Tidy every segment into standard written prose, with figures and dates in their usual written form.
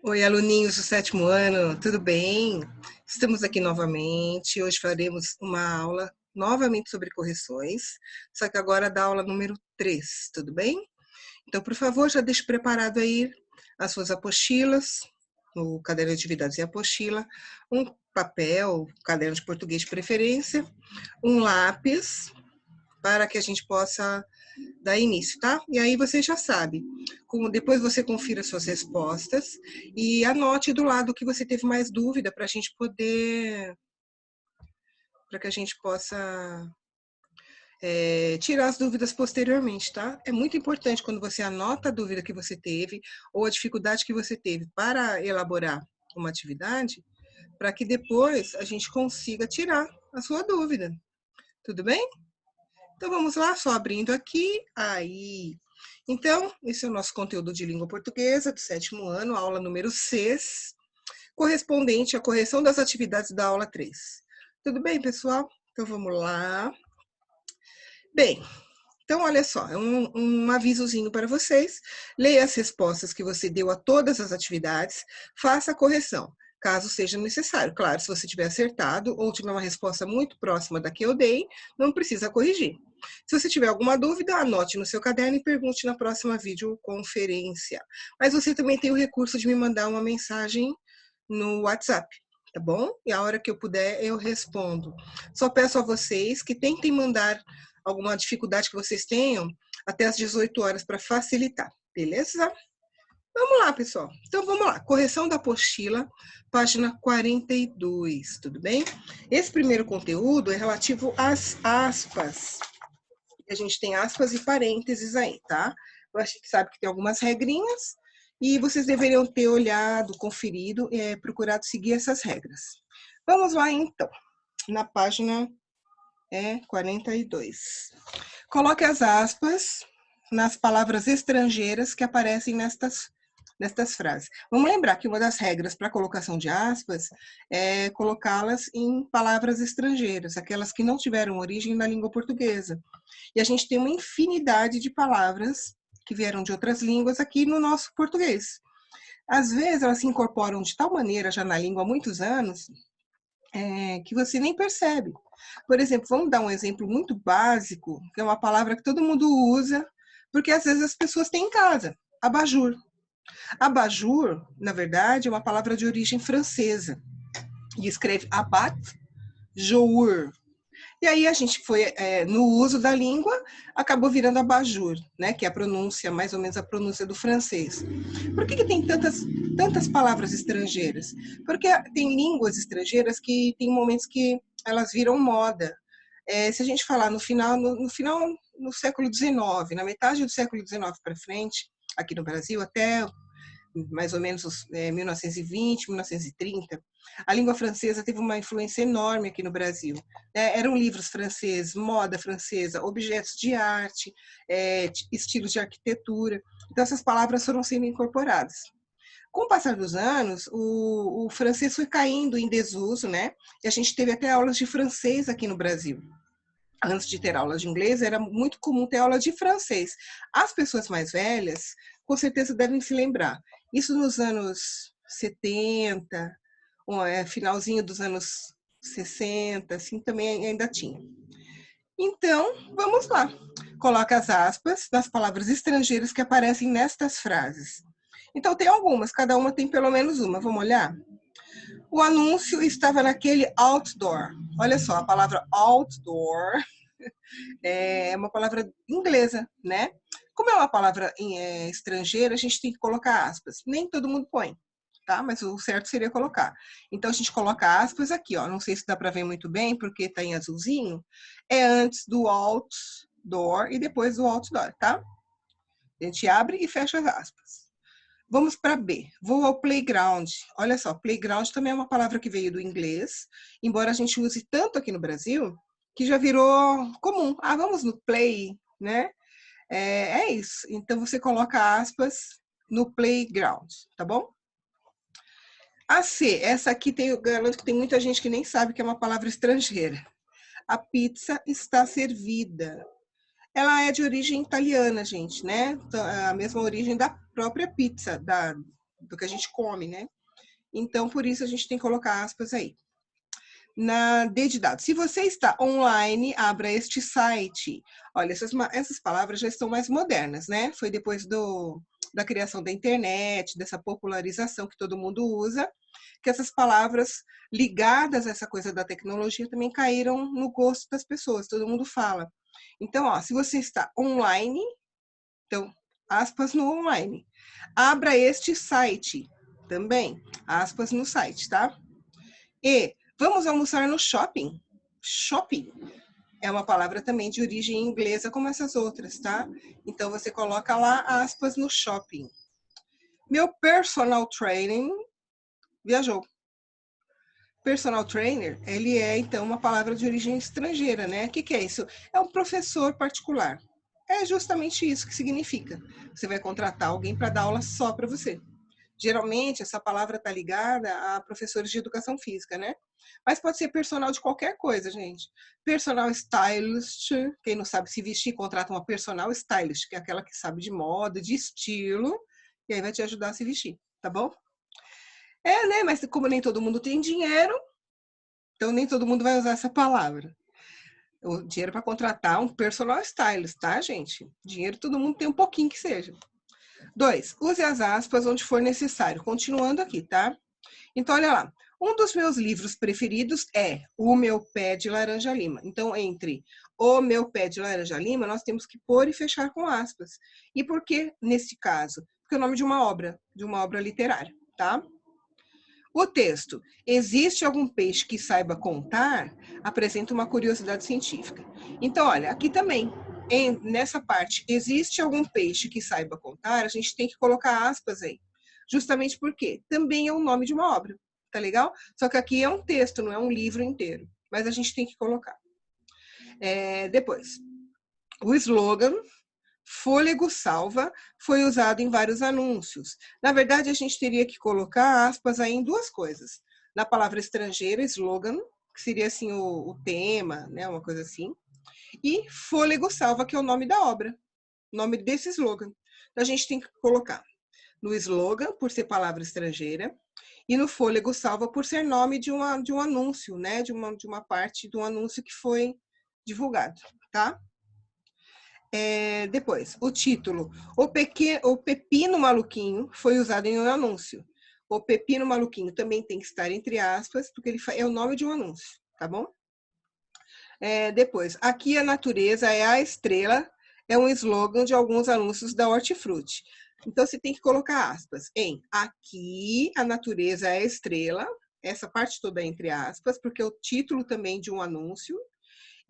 Oi, aluninhos do sétimo ano, tudo bem? Estamos aqui novamente. Hoje faremos uma aula novamente sobre correções, só que agora da aula número 3, tudo bem? Então, por favor, já deixe preparado aí as suas apostilas, o caderno de atividades e apostila, um papel, caderno de português de preferência, um lápis, para que a gente possa dar início, tá? E aí você já sabe, depois você confira suas respostas e anote do lado que você teve mais dúvida para a gente poder, para que a gente possa tirar as dúvidas posteriormente, tá? É muito importante quando você anota a dúvida que você teve ou a dificuldade que você teve para elaborar uma atividade, para que depois a gente consiga tirar a sua dúvida. Tudo bem? Então vamos lá, só abrindo aqui, aí. Então, esse é o nosso conteúdo de língua portuguesa do sétimo ano, aula número 6, correspondente à correção das atividades da aula 3. Tudo bem, pessoal? Então vamos lá. Bem, então olha só, é um avisozinho para vocês. Leia as respostas que você deu a todas as atividades, faça a correção, caso seja necessário. Claro, se você tiver acertado ou tiver uma resposta muito próxima da que eu dei, não precisa corrigir. Se você tiver alguma dúvida, anote no seu caderno e pergunte na próxima videoconferência. Mas você também tem o recurso de me mandar uma mensagem no WhatsApp, tá bom? E a hora que eu puder, eu respondo. Só peço a vocês que tentem mandar alguma dificuldade que vocês tenham até as 18 horas para facilitar, beleza? Vamos lá, pessoal. Então, vamos lá. Correção da apostila, página 42, tudo bem? Esse primeiro conteúdo é relativo às aspas. A gente tem aspas e parênteses aí, tá? Eu acho que sabe que tem algumas regrinhas e vocês deveriam ter olhado, conferido, procurado seguir essas regras. Vamos lá, então, na página 42. Coloque as aspas nas palavras estrangeiras que aparecem nestas frases. Vamos lembrar que uma das regras para a colocação de aspas é colocá-las em palavras estrangeiras, aquelas que não tiveram origem na língua portuguesa. E a gente tem uma infinidade de palavras que vieram de outras línguas aqui no nosso português. Às vezes elas se incorporam de tal maneira já na língua há muitos anos que você nem percebe. Por exemplo, vamos dar um exemplo muito básico, que é uma palavra que todo mundo usa, porque às vezes as pessoas têm em casa, abajur. Abajur, na verdade, é uma palavra de origem francesa, e escreve abat jour. E aí a gente foi, no uso da língua, acabou virando abajur, né, que é a pronúncia, mais ou menos a pronúncia do francês. Por que tem tantas palavras estrangeiras? Porque tem línguas estrangeiras que tem momentos que elas viram moda. Se a gente falar no século XIX, na metade do século XIX para frente, aqui no Brasil, até mais ou menos 1920, 1930, a língua francesa teve uma influência enorme aqui no Brasil. Eram livros franceses, moda francesa, objetos de arte, estilos de arquitetura. Então, essas palavras foram sendo incorporadas. Com o passar dos anos, o francês foi caindo em desuso, né? E a gente teve até aulas de francês aqui no Brasil. Antes de ter aulas de inglês, era muito comum ter aula de francês. As pessoas mais velhas, com certeza, devem se lembrar. Isso nos anos 70, finalzinho dos anos 60, assim, também ainda tinha. Então, vamos lá. Coloca as aspas das palavras estrangeiras que aparecem nestas frases. Então, tem algumas, cada uma tem pelo menos uma. Vamos olhar? O anúncio estava naquele outdoor. Olha só, a palavra outdoor é uma palavra inglesa, né? Como é uma palavra estrangeira, a gente tem que colocar aspas. Nem todo mundo põe, tá? Mas o certo seria colocar. Então, a gente coloca aspas aqui, ó. Não sei se dá para ver muito bem, porque está em azulzinho. É antes do outdoor e depois do outdoor, tá? A gente abre e fecha as aspas. Vamos para B. Vou ao playground. Olha só, playground também é uma palavra que veio do inglês, embora a gente use tanto aqui no Brasil, que já virou comum. Ah, vamos no play, né? É isso. Então, você coloca aspas no playground, tá bom? A C, essa aqui eu garanto que tem muita gente que nem sabe que é uma palavra estrangeira. A pizza está servida. Ela é de origem italiana, gente, né? A mesma origem da própria pizza, do que a gente come, né? Então, por isso a gente tem que colocar aspas aí. Na D de dados. Se você está online, abra este site. Olha, essas palavras já estão mais modernas, né? Foi depois da criação da internet, dessa popularização que todo mundo usa, que essas palavras ligadas a essa coisa da tecnologia também caíram no gosto das pessoas, todo mundo fala. Então, ó, se você está online, então, aspas no online. Abra este site também, aspas no site, tá? E vamos almoçar no shopping. Shopping é uma palavra também de origem inglesa, como essas outras, tá? Então, você coloca lá aspas no shopping. Meu personal training viajou. Personal trainer, ele é, então, uma palavra de origem estrangeira, né? O que é isso? É um professor particular. É justamente isso que significa. Você vai contratar alguém para dar aula só para você. Geralmente, essa palavra está ligada a professores de educação física, né? Mas pode ser personal de qualquer coisa, gente. Personal stylist, quem não sabe se vestir, contrata uma personal stylist, que é aquela que sabe de moda, de estilo, e aí vai te ajudar a se vestir, tá bom? É, né? Mas como nem todo mundo tem dinheiro, então nem todo mundo vai usar essa palavra. O dinheiro para contratar um personal stylist, tá, gente? Dinheiro todo mundo tem um pouquinho que seja. 2, use as aspas onde for necessário. Continuando aqui, tá? Então, olha lá. Um dos meus livros preferidos é O Meu Pé de Laranja Lima. Então, entre O Meu Pé de Laranja Lima, nós temos que pôr e fechar com aspas. E por que nesse caso? Porque é o nome de uma obra literária, tá? O texto, existe algum peixe que saiba contar? Apresenta uma curiosidade científica. Então, olha, aqui também, nessa parte, existe algum peixe que saiba contar? A gente tem que colocar aspas aí. Justamente porque também é o nome de uma obra, tá legal? Só que aqui é um texto, não é um livro inteiro. Mas a gente tem que colocar. Depois, o slogan Fôlego Salva foi usado em vários anúncios. Na verdade, a gente teria que colocar aspas aí em duas coisas. Na palavra estrangeira, slogan, que seria assim o tema, né, uma coisa assim. E Fôlego Salva, que é o nome da obra, o nome desse slogan. Então, a gente tem que colocar no slogan, por ser palavra estrangeira, e no Fôlego Salva, por ser nome de um anúncio, né, de uma parte do anúncio que foi divulgado, tá? Depois, o título. O Pepino Maluquinho foi usado em um anúncio. O Pepino Maluquinho também tem que estar entre aspas, porque ele é o nome de um anúncio, tá bom? Depois, aqui a natureza é a estrela, é um slogan de alguns anúncios da Hortifruti. Então, você tem que colocar aspas em aqui a natureza é a estrela, essa parte toda é entre aspas, porque é o título também de um anúncio.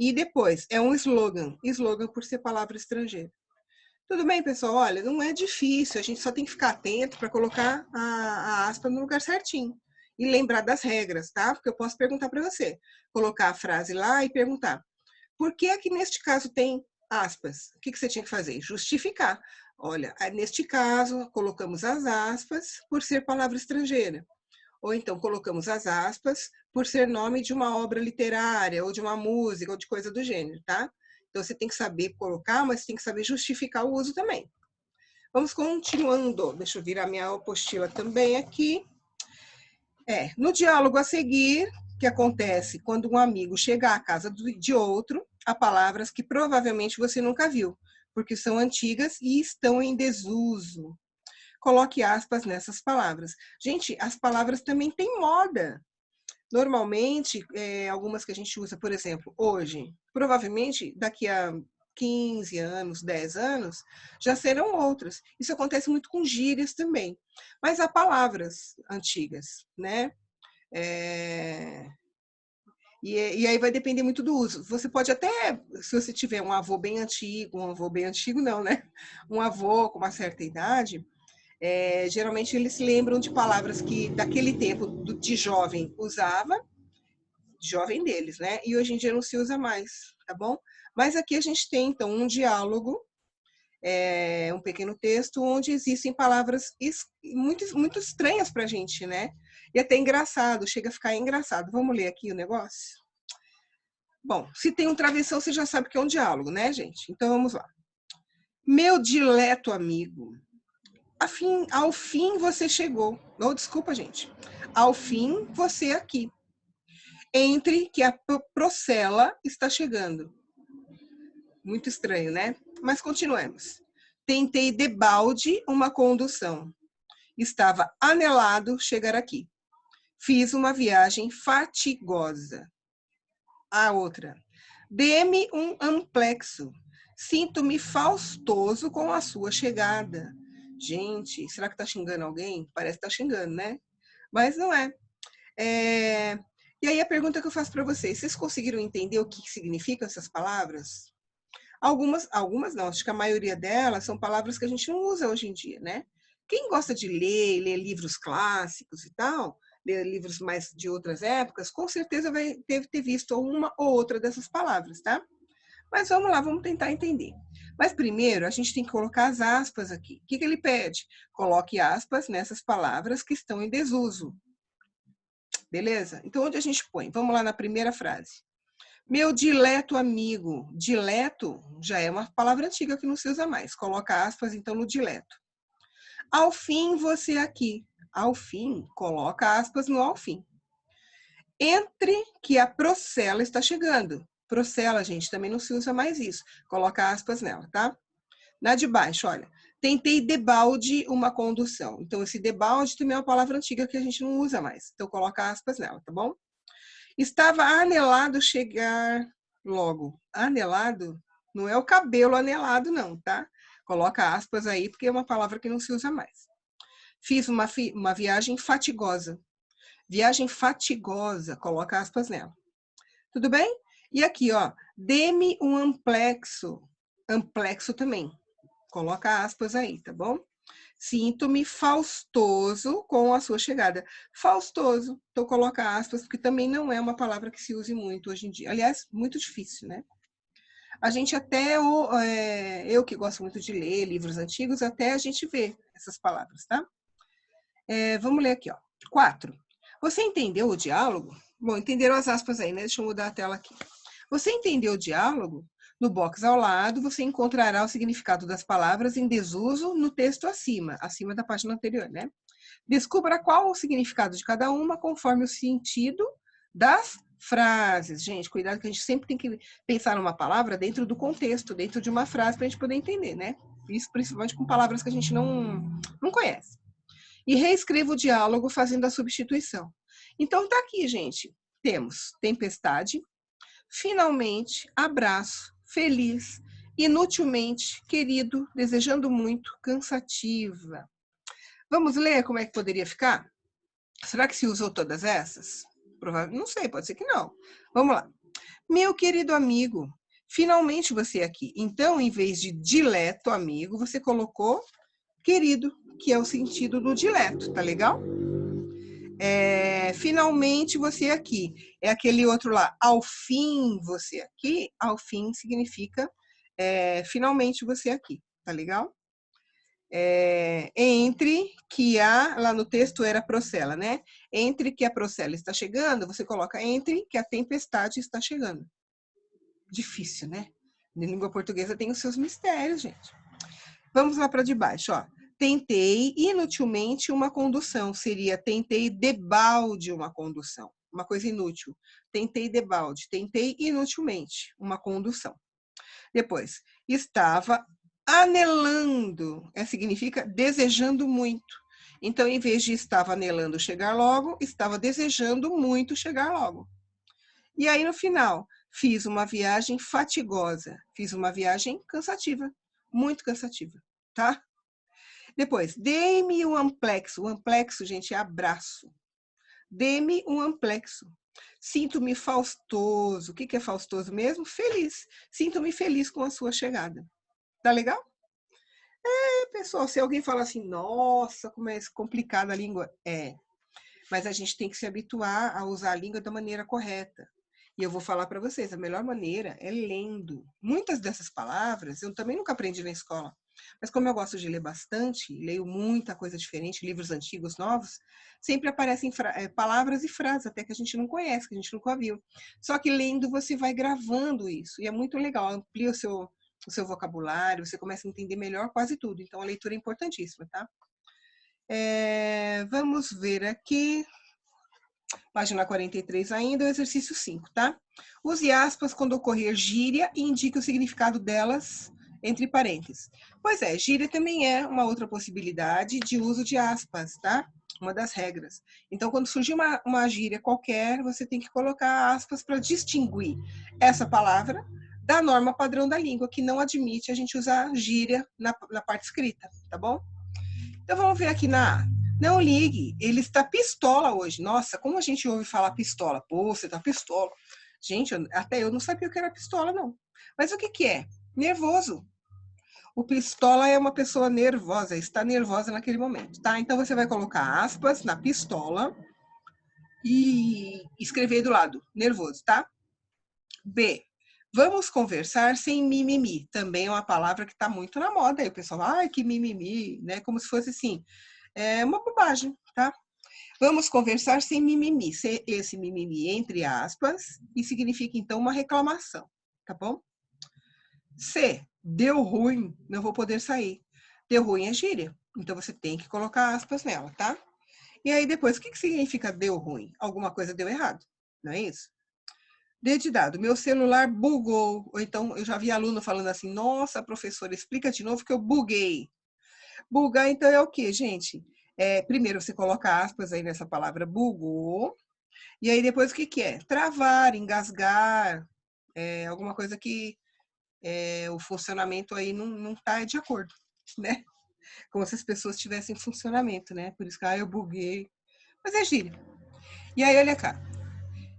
E depois, é um slogan por ser palavra estrangeira. Tudo bem, pessoal? Olha, não é difícil, a gente só tem que ficar atento para colocar a aspa no lugar certinho. E lembrar das regras, tá? Porque eu posso perguntar para você. Colocar a frase lá e perguntar. Por que aqui neste caso tem aspas? O que você tinha que fazer? Justificar. Olha, neste caso, colocamos as aspas por ser palavra estrangeira. Ou então colocamos as aspas por ser nome de uma obra literária, ou de uma música, ou de coisa do gênero, tá? Então, você tem que saber colocar, mas tem que saber justificar o uso também. Vamos continuando. Deixa eu virar minha apostila também aqui. No diálogo a seguir, que acontece quando um amigo chega à casa de outro, há palavras que provavelmente você nunca viu, porque são antigas e estão em desuso. Coloque aspas nessas palavras. Gente, as palavras também têm moda. Normalmente, algumas que a gente usa, por exemplo, hoje, provavelmente daqui a 15 anos, 10 anos, já serão outras. Isso acontece muito com gírias também. Mas há palavras antigas, né? E aí vai depender muito do uso. Você pode até, se você tiver um avô bem antigo não, né? Um avô com uma certa idade, geralmente eles se lembram de palavras que daquele tempo de jovem usava, jovem deles, né? E hoje em dia não se usa mais, tá bom? Mas aqui a gente tem, então, um diálogo, um pequeno texto, onde existem palavras muito, muito estranhas para a gente, né? E até engraçado, chega a ficar engraçado. Vamos ler aqui o negócio? Bom, se tem um travessão, você já sabe que é um diálogo, né, gente? Então, vamos lá. Meu dileto amigo, Ao fim você chegou. Oh, desculpa, gente. Ao fim você aqui. Entre que a Procela está chegando. Muito estranho, né? Mas continuemos. Tentei debalde uma condução. Estava anelado chegar aqui. Fiz uma viagem fatigosa. A outra. Dê-me um amplexo. Sinto-me faustoso com a sua chegada. Gente, será que está xingando alguém? Parece que está xingando, né? Mas não é. E aí a pergunta que eu faço para vocês conseguiram entender o que significam essas palavras? Algumas não, acho que a maioria delas são palavras que a gente não usa hoje em dia, né? Quem gosta de ler livros clássicos e tal, ler livros mais de outras épocas, com certeza deve ter visto uma ou outra dessas palavras, tá? Mas vamos lá, vamos tentar entender. Mas primeiro, a gente tem que colocar as aspas aqui. O que ele pede? Coloque aspas nessas palavras que estão em desuso. Beleza? Então, onde a gente põe? Vamos lá na primeira frase. Meu dileto amigo. Dileto já é uma palavra antiga que não se usa mais. Coloca aspas, então, no dileto. Ao fim, você aqui. Ao fim, coloca aspas no ao fim. Entre que a Procela está chegando. Procela, gente, também não se usa mais isso. Coloca aspas nela, tá? Na de baixo, olha. Tentei debalde uma condução. Então, esse debalde também é uma palavra antiga que a gente não usa mais. Então, coloca aspas nela, tá bom? Estava anelado chegar logo. Anelado não é o cabelo anelado, não, tá? Coloca aspas aí, porque é uma palavra que não se usa mais. Fiz uma viagem fatigosa. Viagem fatigosa, coloca aspas nela. Tudo bem? E aqui, ó, dê-me um amplexo. Amplexo também. Coloca aspas aí, tá bom? Sinto-me faustoso com a sua chegada. Faustoso, então coloca aspas, porque também não é uma palavra que se use muito hoje em dia. Aliás, muito difícil, né? A gente até, eu que gosto muito de ler livros antigos, até a gente vê essas palavras, tá? Vamos ler aqui, ó. 4. Você entendeu o diálogo? Bom, entenderam as aspas aí, né? Deixa eu mudar a tela aqui. Você entendeu o diálogo? No box ao lado, você encontrará o significado das palavras em desuso no texto acima da página anterior, né? Descubra qual o significado de cada uma conforme o sentido das frases. Gente, cuidado que a gente sempre tem que pensar numa palavra dentro do contexto, dentro de uma frase, para a gente poder entender, né? Isso principalmente com palavras que a gente não conhece. E reescreva o diálogo fazendo a substituição. Então, tá aqui, gente. Temos tempestade, finalmente, abraço, feliz, inutilmente, querido, desejando muito, cansativa. Vamos ler como é que poderia ficar? Será que se usou todas essas? Provavelmente, não sei, pode ser que não. Vamos lá. Meu querido amigo, finalmente você aqui. Então, em vez de dileto amigo, você colocou querido, que é o sentido do dileto, tá legal? Finalmente você aqui. É aquele outro lá, ao fim você aqui. Ao fim significa finalmente você aqui, tá legal? Entre que lá no texto era Procela, né? Entre que a Procela está chegando, você coloca entre que a tempestade está chegando. Difícil, né? Na língua portuguesa tem os seus mistérios, gente. Vamos lá para de baixo, ó. Tentei inutilmente uma condução, seria tentei debalde uma condução, uma coisa inútil. Tentei debalde, tentei inutilmente uma condução. Depois, estava anelando, significa desejando muito. Então, em vez de estava anelando chegar logo, estava desejando muito chegar logo. E aí, no final, fiz uma viagem fatigosa, fiz uma viagem cansativa, muito cansativa, tá? Depois, dê-me um amplexo. O amplexo, gente, é abraço. Dê-me um amplexo. Sinto-me faustoso. O que é faustoso mesmo? Feliz. Sinto-me feliz com a sua chegada. Tá legal? Pessoal, se alguém fala assim, nossa, como é complicada a língua. Mas a gente tem que se habituar a usar a língua da maneira correta. E eu vou falar para vocês, a melhor maneira é lendo. Muitas dessas palavras eu também nunca aprendi na escola. Mas como eu gosto de ler bastante, leio muita coisa diferente, livros antigos, novos, sempre aparecem palavras e frases até que a gente não conhece, que a gente nunca viu. Só que lendo você vai gravando isso, e é muito legal, amplia o seu vocabulário, você começa a entender melhor quase tudo. Então a leitura é importantíssima, tá? Vamos ver aqui, página 43 ainda, o exercício 5, tá? Use aspas quando ocorrer gíria e indique o significado delas entre parênteses. Pois é, gíria também é uma outra possibilidade de uso de aspas, tá? Uma das regras. Então, quando surgir uma gíria qualquer, você tem que colocar aspas para distinguir essa palavra da norma padrão da língua, que não admite a gente usar gíria na parte escrita, tá bom? Então, vamos ver aqui na A. Não ligue, ele está pistola hoje. Nossa, como a gente ouve falar pistola? Pô, você tá pistola. Gente, até eu não sabia o que era pistola, não. Mas o que que é? Nervoso. O pistola é uma pessoa nervosa, está nervosa naquele momento, tá? Então, você vai colocar aspas na pistola e escrever do lado, nervoso, tá? B. Vamos conversar sem mimimi. Também é uma palavra que está muito na moda. Aí o pessoal, ai, que mimimi, né? Como se fosse assim, uma bobagem, tá? Vamos conversar sem mimimi. Esse mimimi entre aspas e significa então uma reclamação, tá bom? C. Deu ruim, não vou poder sair. Deu ruim é gíria, então você tem que colocar aspas nela, tá? E aí depois, o que significa deu ruim? Alguma coisa deu errado, não é isso? D de dado, meu celular bugou. Ou então, eu já vi aluno falando assim, nossa, professora, explica de novo que eu buguei. Bugar, então, é o quê, gente? Primeiro, você coloca aspas aí nessa palavra bugou. E aí, depois, o que que é? Travar, engasgar, alguma coisa que o funcionamento aí não tá de acordo, né? Como se as pessoas tivessem funcionamento, né? Por isso que, eu buguei. Mas é gíria. E aí, olha cá.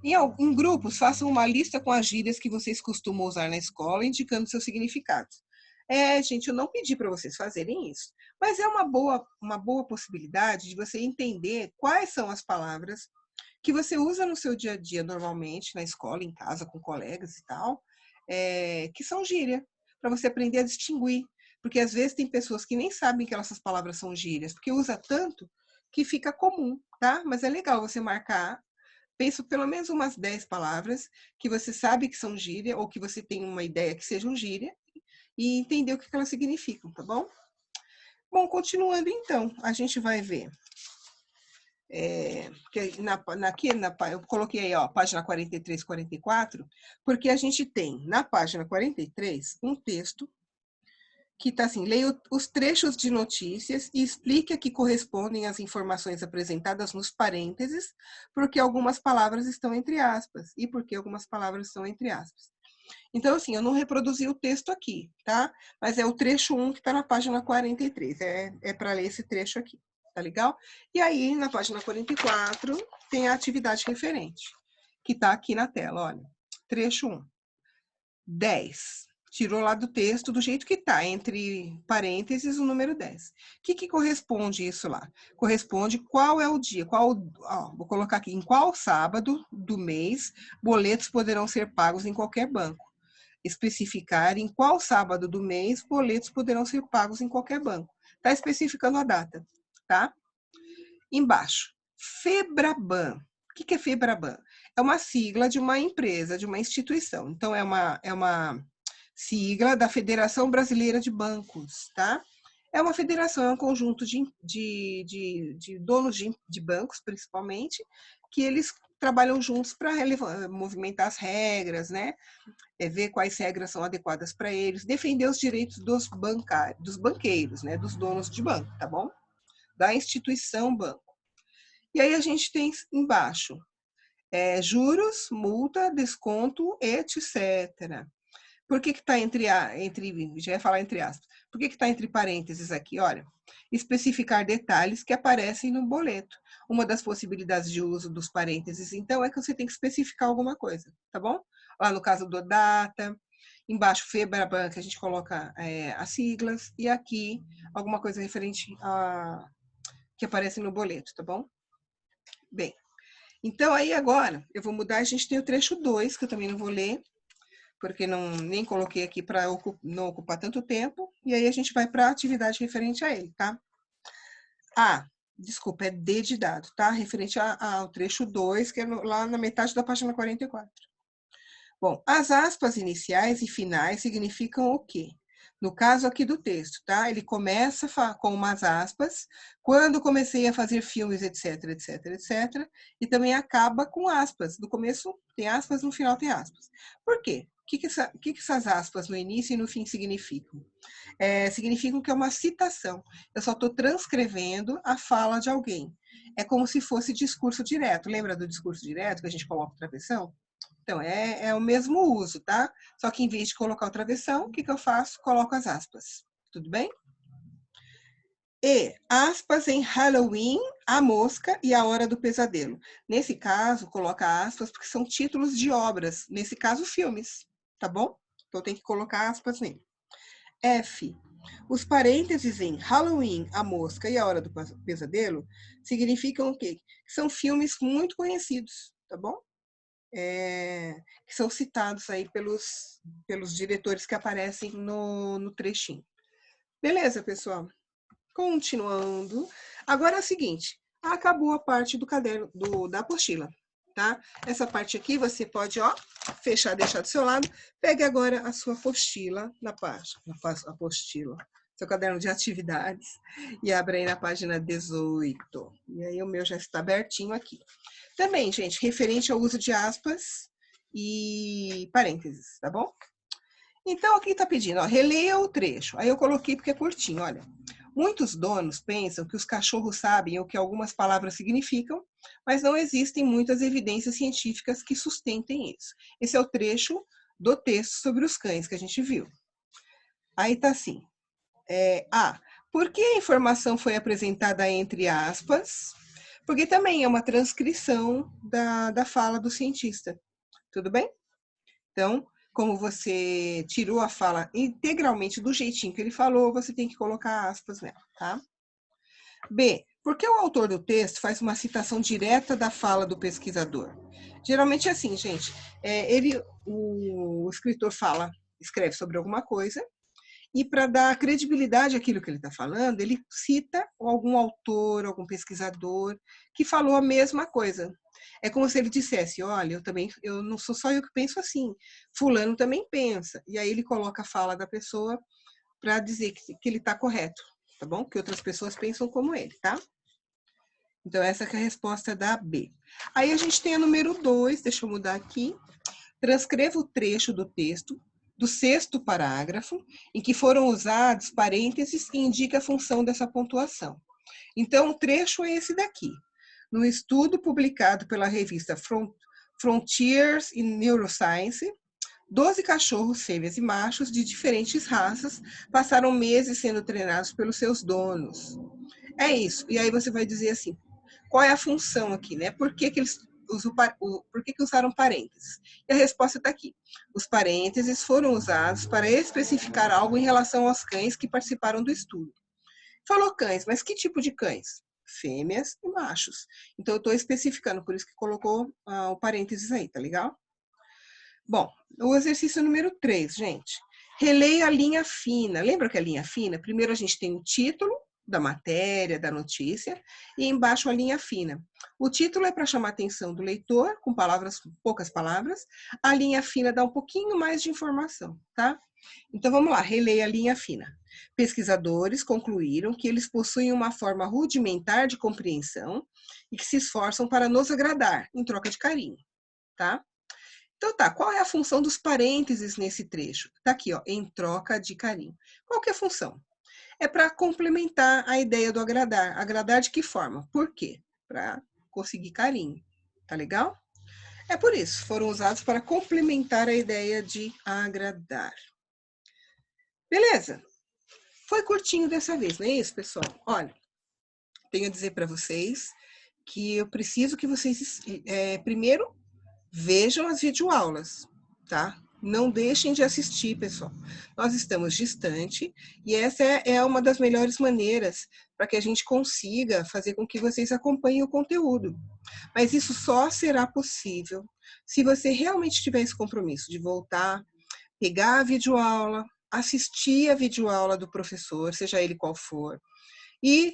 Em grupos, façam uma lista com as gírias que vocês costumam usar na escola, indicando seus significados. Gente, eu não pedi para vocês fazerem isso, mas é uma boa possibilidade de você entender quais são as palavras que você usa no seu dia a dia normalmente, na escola, em casa, com colegas e tal, que são gíria, para você aprender a distinguir. Porque às vezes tem pessoas que nem sabem que essas palavras são gírias, porque usa tanto que fica comum, tá? Mas é legal você marcar, penso pelo menos umas 10 palavras que você sabe que são gíria ou que você tem uma ideia que sejam gíria e entender o que elas significam, tá bom? Bom, continuando então, a gente vai ver. Eu coloquei aí, ó, página 43, 44, porque a gente tem na página 43 um texto que está assim, leia os trechos de notícias e explique a que correspondem as informações apresentadas nos parênteses, porque algumas palavras estão entre aspas, e porque algumas palavras estão entre aspas. Então, assim, eu não reproduzi o texto aqui, tá? Mas é o trecho 1 que está na página 43, é para ler esse trecho aqui, tá legal? E aí, na página 44, tem a atividade referente, que está aqui na tela, olha. Trecho 1. 10. Tirou lá do texto do jeito que está, entre parênteses, o número 10. O que corresponde isso lá? Corresponde qual é o dia, vou colocar aqui, em qual sábado do mês boletos poderão ser pagos em qualquer banco. Especificar em qual sábado do mês boletos poderão ser pagos em qualquer banco. Está especificando a data, tá? Embaixo, FEBRABAN. O que é FEBRABAN? É uma sigla de uma empresa, de uma instituição. Então, é uma sigla da Federação Brasileira de Bancos, tá? É uma federação, é um conjunto de donos de bancos, principalmente, que eles trabalham juntos para movimentar as regras, né? Ver quais regras são adequadas para eles, defender os direitos dos banqueiros, né? Dos donos de banco, tá bom? Da instituição banco. E aí a gente tem embaixo juros, multa, desconto, etc. Por que está já ia falar entre aspas, por que está entre parênteses aqui? Olha, especificar detalhes que aparecem no boleto. Uma das possibilidades de uso dos parênteses, então, é que você tem que especificar alguma coisa, tá bom? Lá no caso do data, embaixo FEBRABAN, que a gente coloca as siglas, e aqui alguma coisa referente a que aparece no boleto, tá bom? Bem, então aí agora eu vou mudar, a gente tem o trecho 2, que eu também não vou ler, porque nem coloquei aqui para não ocupar tanto tempo, e aí a gente vai para a atividade referente a ele, tá? Desculpa, é D de dado, tá? Referente ao trecho 2, que é lá na metade da página 44. Bom, as aspas iniciais e finais significam o quê? No caso aqui do texto, tá? Ele começa com umas aspas, quando comecei a fazer filmes, etc, etc, etc, e também acaba com aspas. No começo tem aspas, no final tem aspas. Por quê? O que essas aspas no início e no fim significam? Significam que é uma citação. Eu só estou transcrevendo a fala de alguém. É como se fosse discurso direto. Lembra do discurso direto que a gente coloca o travessão? Então, é o mesmo uso, tá? Só que em vez de colocar o travessão, o que eu faço? Coloco as aspas. Tudo bem? E aspas em Halloween, a mosca e a hora do pesadelo. Nesse caso, coloca aspas porque são títulos de obras. Nesse caso, filmes. Tá bom? Então, tem que colocar aspas nele. F. Os parênteses em Halloween, a mosca e a hora do pesadelo significam o quê? Que são filmes muito conhecidos, tá bom? Que são citados aí pelos diretores que aparecem no trechinho. Beleza, pessoal? Continuando. Agora é o seguinte, acabou a parte do caderno, da apostila, tá? Essa parte aqui você pode, ó, fechar, deixar do seu lado. Pegue agora a sua apostila na página, apostila, seu caderno de atividades, e abra aí na página 18. E aí o meu já está abertinho aqui. Também, gente, referente ao uso de aspas e parênteses, tá bom? Então, aqui está pedindo, ó, releia o trecho. Aí eu coloquei porque é curtinho, olha. Muitos donos pensam que os cachorros sabem o que algumas palavras significam, mas não existem muitas evidências científicas que sustentem isso. Esse é o trecho do texto sobre os cães que a gente viu. Aí tá assim, por que a informação foi apresentada entre aspas? Porque também é uma transcrição da fala do cientista. Tudo bem? Então, como você tirou a fala integralmente do jeitinho que ele falou, você tem que colocar aspas nela, tá? B. Por que o autor do texto faz uma citação direta da fala do pesquisador? Geralmente é assim, gente. O escritor escreve sobre alguma coisa, e para dar credibilidade àquilo que ele está falando, ele cita algum autor, algum pesquisador que falou a mesma coisa. É como se ele dissesse, olha, eu não sou só eu que penso assim, fulano também pensa. E aí ele coloca a fala da pessoa para dizer que ele está correto, tá bom? Que outras pessoas pensam como ele, tá? Então essa que é a resposta da B. Aí a gente tem a número 2, deixa eu mudar aqui. Transcreva o trecho do texto do sexto parágrafo, em que foram usados parênteses e indica a função dessa pontuação. Então, o trecho é esse daqui. No estudo publicado pela revista Frontiers in Neuroscience, 12 cachorros fêmeas e machos de diferentes raças passaram meses sendo treinados pelos seus donos. É isso. E aí você vai dizer assim, qual é a função aqui, né? Por que que usaram parênteses? E a resposta está aqui. Os parênteses foram usados para especificar algo em relação aos cães que participaram do estudo. Falou cães, mas que tipo de cães? Fêmeas e machos. Então, eu estou especificando, por isso que colocou o parênteses aí, tá legal? Bom, o exercício número 3, gente. Releia a linha fina. Lembra que a linha fina? Primeiro a gente tem o título da matéria, da notícia, e embaixo a linha fina. O título é para chamar a atenção do leitor, com poucas palavras. A linha fina dá um pouquinho mais de informação, tá? Então vamos lá, releia a linha fina. Pesquisadores concluíram que eles possuem uma forma rudimentar de compreensão e que se esforçam para nos agradar, em troca de carinho, tá? Então tá, qual é a função dos parênteses nesse trecho? Tá aqui, ó, em troca de carinho. Qual que é a função? É para complementar a ideia do agradar. Agradar de que forma? Por quê? Para conseguir carinho. Tá legal? É por isso, foram usados para complementar a ideia de agradar. Beleza? Foi curtinho dessa vez, não é isso, pessoal? Olha, tenho a dizer para vocês que eu preciso que vocês, primeiro, vejam as videoaulas, tá? Não deixem de assistir, pessoal. Nós estamos distante e essa é uma das melhores maneiras para que a gente consiga fazer com que vocês acompanhem o conteúdo. Mas isso só será possível se você realmente tiver esse compromisso de voltar, pegar a videoaula, assistir a videoaula do professor, seja ele qual for, e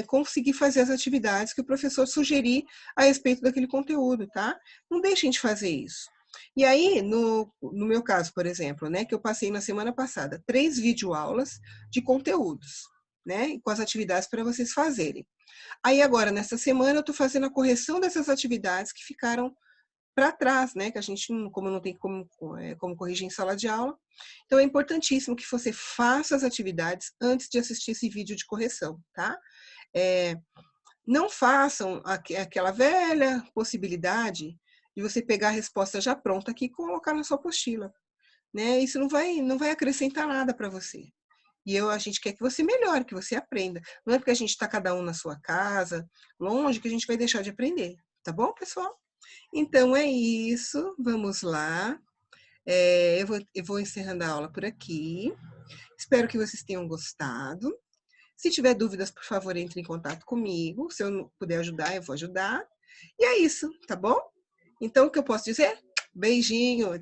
conseguir fazer as atividades que o professor sugerir a respeito daquele conteúdo, tá? Não deixem de fazer isso. E aí, no meu caso, por exemplo, né, que eu passei na semana passada 3 videoaulas de conteúdos, né, com as atividades para vocês fazerem. Aí agora, nessa semana, eu estou fazendo a correção dessas atividades que ficaram para trás, né, que a gente, como não tem como corrigir em sala de aula. Então, é importantíssimo que você faça as atividades antes de assistir esse vídeo de correção, tá? Não façam aquela velha possibilidade de você pegar a resposta já pronta aqui e colocar na sua apostila, né? Isso não vai acrescentar nada para você. E a gente quer que você melhore, que você aprenda. Não é porque a gente está cada um na sua casa, longe, que a gente vai deixar de aprender. Tá bom, pessoal? Então é isso. Vamos lá. Eu vou encerrando a aula por aqui. Espero que vocês tenham gostado. Se tiver dúvidas, por favor, entre em contato comigo. Se eu não puder ajudar, eu vou ajudar. E é isso, tá bom? Então, o que eu posso dizer? Beijinho!